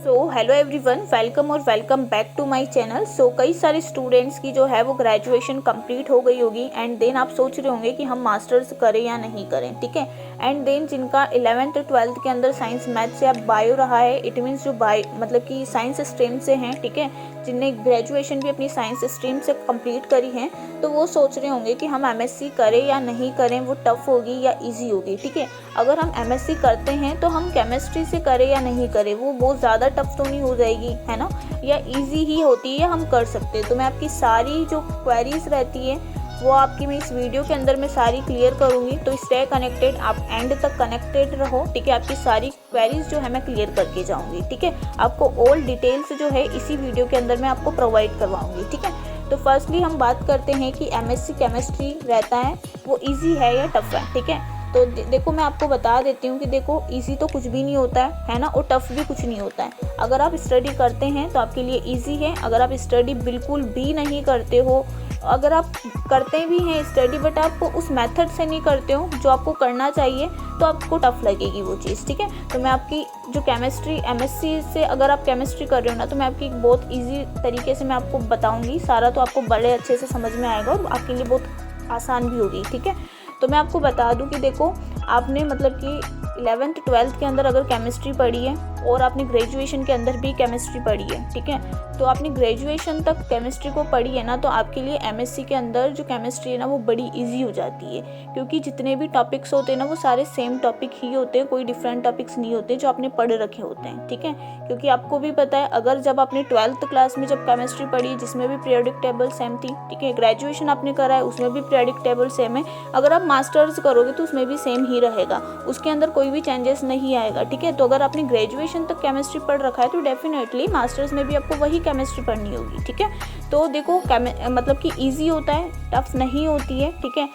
Hello everyone, welcome और welcome back to my channel. कई सारे स्टूडेंट्स की जो है वो ग्रेजुएशन कंप्लीट हो गई होगी एंड देन आप सोच रहे होंगे कि हम मास्टर्स करें या नहीं करें, ठीक है। एंड देन जिनका 11th 12th के अंदर साइंस मैथ्स या बायो रहा है, इट मीन्स जो मतलब कि साइंस स्ट्रीम से हैं, ठीक है, जिनने ग्रेजुएशन भी अपनी साइंस स्ट्रीम से कंप्लीट करी है, तो वो सोच रहे होंगे कि हम एमएससी करें या नहीं करें, वो टफ़ होगी या ईजी होगी, ठीक है। अगर हम एमएससी करते हैं तो हम केमिस्ट्री से करें या नहीं करें, वो बहुत ज़्यादा टफ तो नहीं हो जाएगी, है ना, या इजी ही होती है, हम कर सकते हैं। तो मैं आपकी सारी जो क्वेरीज रहती है वो आपकी मैं इस वीडियो के अंदर मैं सारी क्लियर करूँगी। तो स्टे कनेक्टेड, आप एंड तक कनेक्टेड रहो, ठीक है। आपकी सारी क्वेरीज जो है मैं क्लियर करके जाऊँगी, ठीक है। आपको ऑल डिटेल्स जो है इसी वीडियो के अंदर मैं आपको प्रोवाइड करवाऊँगी, ठीक है। तो फर्स्टली हम बात करते हैं कि एमएससी केमिस्ट्री रहता है वो ईजी है या टफ है, ठीक है। तो देखो मैं आपको बता देती हूँ कि देखो इजी तो कुछ भी नहीं होता है ना, और टफ भी कुछ नहीं होता है। अगर आप स्टडी करते हैं तो आपके लिए इजी है। अगर आप स्टडी बिल्कुल भी नहीं करते हो, अगर आप करते भी हैं स्टडी बट आप उस मेथड से नहीं करते हो जो आपको करना चाहिए, तो आपको टफ लगेगी वो चीज़, ठीक है। तो मैं आपकी जो केमिस्ट्री एमएससी से अगर आप केमिस्ट्री कर रहे हो ना, तो मैं आपकी एक बहुत ईजी तरीके से मैं आपको बताऊँगी सारा, तो आपको बड़े अच्छे से समझ में आएगा और आपके लिए बहुत आसान भी होगी, ठीक है। तो मैं आपको बता दूं कि देखो आपने मतलब कि 11th 12th के अंदर अगर केमिस्ट्री पढ़ी है और आपने ग्रेजुएशन के अंदर भी केमिस्ट्री पढ़ी है, ठीक है, तो आपने ग्रेजुएशन तक केमिस्ट्री को पढ़ी है ना, तो आपके लिए एमएससी के अंदर जो केमिस्ट्री है ना वो बड़ी इजी हो जाती है, क्योंकि जितने भी टॉपिक्स होते हैं ना वो सारे सेम टॉपिक ही होते हैं, कोई डिफरेंट टॉपिक्स नहीं होते जो आपने पढ़ रखे होते हैं, ठीक है। क्योंकि आपको भी पता है, अगर जब आपने 12th क्लास में जब केमिस्ट्री पढ़ी जिसमें भी पीरियोडिक टेबल सेम थी, ठीक है, ग्रेजुएशन आपने करा है उसमें भी पीरियोडिक टेबल सेम है, अगर आप मास्टर्स करोगे तो उसमें भी सेम ही रहेगा, उसके अंदर कोई भी चेंजेस नहीं आएगा, ठीक है। तो अगर आपने ग्रेजुएशन तक केमिस्ट्री पढ़ रखा है तो डेफिनेटली मास्टर्स में भी आपको वही केमिस्ट्री पढ़नी होगी, ठीक है। तो देखो मतलब कि इजी होता है, टफ नहीं होती है, ठीक है।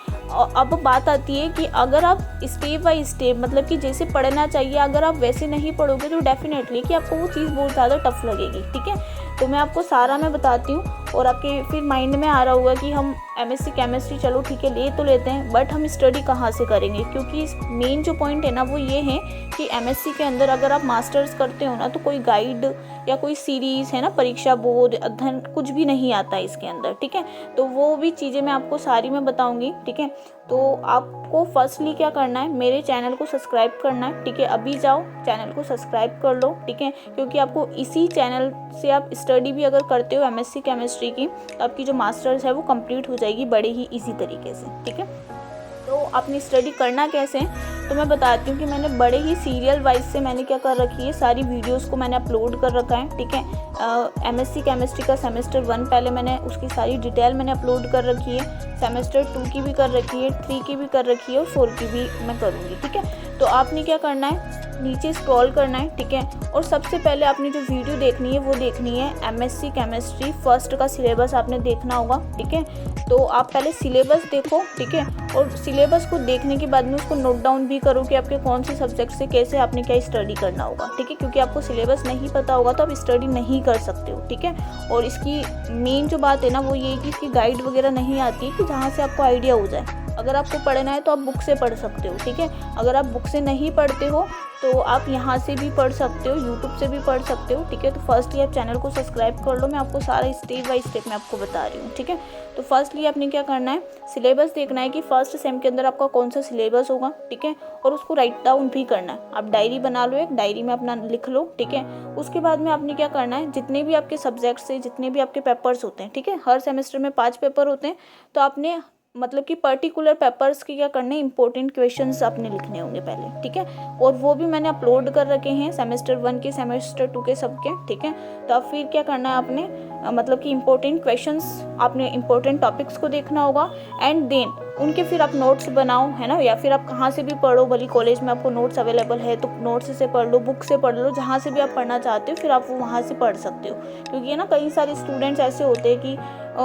अब बात आती है कि अगर आप स्टेप बाय स्टेप मतलब कि जैसे पढ़ना चाहिए अगर आप वैसे नहीं पढ़ोगे तो डेफिनेटली कि आपको वो चीज़ बहुत ज़्यादा टफ लगेगी, ठीक है। तो मैं आपको सारा मैं बताती हूँ और आपके फिर माइंड में आ रहा होगा कि हम एमएससी केमिस्ट्री चलो ठीक है ले तो लेते हैं, बट हम स्टडी कहाँ से करेंगे, क्योंकि मेन जो पॉइंट है ना वो ये है कि एमएससी के अंदर अगर आप मास्टर्स करते हो ना तो कोई गाइड या कोई सीरीज़ है ना, परीक्षा बोर्ड अध्ययन कुछ भी नहीं आता है इसके अंदर, ठीक है। तो वो भी चीज़ें मैं आपको सारी मैं बताऊँगी, ठीक है। तो आपको फर्स्टली क्या करना है, मेरे चैनल को सब्सक्राइब करना है, ठीक है। अभी जाओ चैनल को सब्सक्राइब कर लो, ठीक है, क्योंकि आपको इसी चैनल से आप स्टडी भी अगर करते हो एमएससी केमिस्ट्री की, तो आपकी जो मास्टर्स है वो कंप्लीट हो जाएगी बड़े ही इजी तरीके से, ठीक है। तो आपने स्टडी करना कैसे है तो मैं बताती हूँ कि मैंने बड़े ही सीरियल वाइज से मैंने क्या कर रखी है, सारी वीडियोस को मैंने अपलोड कर रखा है, ठीक है। एमएससी केमिस्ट्री का सेमेस्टर 1 पहले मैंने उसकी सारी डिटेल मैंने अपलोड कर रखी है, सेमेस्टर 2 की भी कर रखी है, 3 की भी कर रखी है और 4 की भी मैं करूँगी, ठीक है। तो आपने क्या करना है, नीचे स्क्रॉल करना है, ठीक है, और सबसे पहले आपने जो वीडियो देखनी है वो देखनी है एमएससी केमिस्ट्री फर्स्ट का सिलेबस आपने देखना होगा, ठीक है। तो आप पहले सिलेबस देखो, ठीक है, और सिलेबस को देखने के बाद में उसको नोट डाउन भी करो कि आपके कौन से सब्जेक्ट से कैसे आपने क्या स्टडी करना होगा, ठीक है, क्योंकि आपको सिलेबस नहीं पता होगा तो आप स्टडी नहीं कर सकते हो, ठीक है। और इसकी मेन जो बात है ना वो ये है कि इसकी गाइड वगैरह नहीं आती है कि जहाँ से आपको आइडिया हो जाए। अगर आपको पढ़ना है तो आप बुक से पढ़ सकते हो, ठीक है। अगर आप बुक से नहीं पढ़ते हो तो आप यहाँ से भी पढ़ सकते हो, यूट्यूब से भी पढ़ सकते हो, ठीक है। तो फर्स्टली आप चैनल को सब्सक्राइब कर लो, मैं आपको सारा स्टेप बाय स्टेप मैं आपको बता रही हूँ, ठीक है। तो फर्स्टली आपने क्या करना है, सिलेबस देखना है कि फर्स्ट सेम के अंदर आपका कौन सा सिलेबस होगा, ठीक है, और उसको राइट डाउन भी करना है। आप डायरी बना लो, एक डायरी में अपना लिख लो, ठीक है। उसके बाद में आपने क्या करना है, जितने भी आपके सब्जेक्ट्स से जितने भी आपके पेपर्स होते हैं, ठीक है, हर सेमेस्टर में 5 पेपर होते हैं, तो आपने मतलब कि पर्टिकुलर पेपर्स की क्या करने, इंपॉर्टेंट क्वेश्चंस आपने लिखने होंगे पहले, ठीक है। और वो भी मैंने अपलोड कर रखे हैं सेमेस्टर 1 के सेमेस्टर 2 के सबके, ठीक है। तो अब फिर क्या करना है आपने मतलब कि इंपॉर्टेंट क्वेश्चंस आपने इंपॉर्टेंट टॉपिक्स को देखना होगा एंड देन उनके फिर आप नोट्स बनाओ, है ना, या फिर आप कहाँ से भी पढ़ो, भली कॉलेज में आपको नोट्स अवेलेबल है तो नोट्स से पढ़ लो, बुक से पढ़ लो, जहाँ से भी आप पढ़ना चाहते हो फिर आप वो वहाँ से पढ़ सकते हो। क्योंकि ना कई सारे स्टूडेंट्स ऐसे होते हैं कि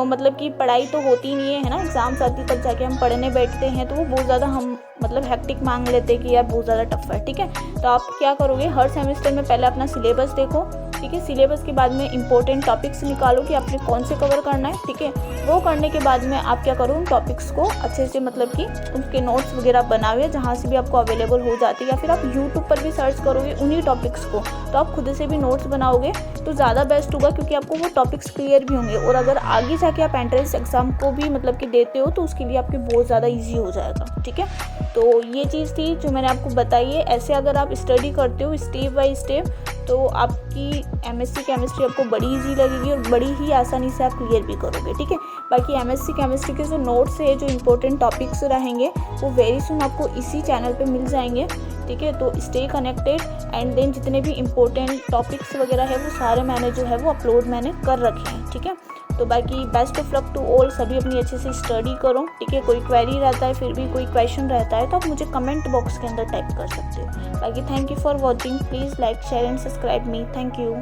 मतलब कि पढ़ाई तो होती नहीं है ना, एग्जाम्स आती तब जाके हम पढ़ने बैठते हैं तो वो बहुत ज़्यादा हम मतलब हेक्टिक मांग लेते हैं कि यार बहुत ज़्यादा टफ है, ठीक है। तो आप क्या करोगे, हर सेमेस्टर में पहले अपना सिलेबस देखो, ठीक है। सिलेबस के बाद में इंपॉर्टेंट टॉपिक्स निकालो कि आपने कौन से कवर करना है, ठीक है। वो करने के बाद में आप क्या करो, उन टॉपिक्स को अच्छे से मतलब कि उसके नोट्स वगैरह बनाओ, जहाँ से भी आपको अवेलेबल हो जाती है, या फिर आप यूट्यूब पर भी सर्च करोगे उन्हीं टॉपिक्स को, तो आप खुद से भी नोट्स बनाओगे तो ज़्यादा बेस्ट होगा, क्योंकि आपको वो टॉपिक्स क्लियर भी होंगे। और अगर आगे जाके आप एंट्रेंस एग्ज़ाम को भी मतलब कि देते हो तो उसके लिए आपके बहुत ज़्यादा ईजी हो जाएगा, ठीक है। तो ये चीज़ थी जो मैंने आपको बताई है। ऐसे अगर आप स्टडी करते हो स्टेप बाय स्टेप तो आपकी एमएससी केमिस्ट्री आपको बड़ी इजी लगेगी और बड़ी ही आसानी से आप क्लियर भी करोगे, ठीक है। बाकी एमएससी केमिस्ट्री के जो नोट्स है, जो इंपॉर्टेंट टॉपिक्स रहेंगे, वो वेरी सुन आपको इसी चैनल पे मिल जाएंगे, ठीक है। तो स्टे कनेक्टेड एंड देन जितने भी इंपॉर्टेंट टॉपिक्स वगैरह है वो सारे मैंने जो है वो अपलोड मैंने कर रखे हैं, ठीक है। तो बाकी best of luck to all, सभी अपनी अच्छे से स्टडी करो, ठीक है। कोई क्वेरी रहता है, फिर भी कोई क्वेश्चन रहता है तो आप मुझे कमेंट बॉक्स के अंदर टाइप कर सकते हो। बाकी thank you for watching, please like share and subscribe me, thank you.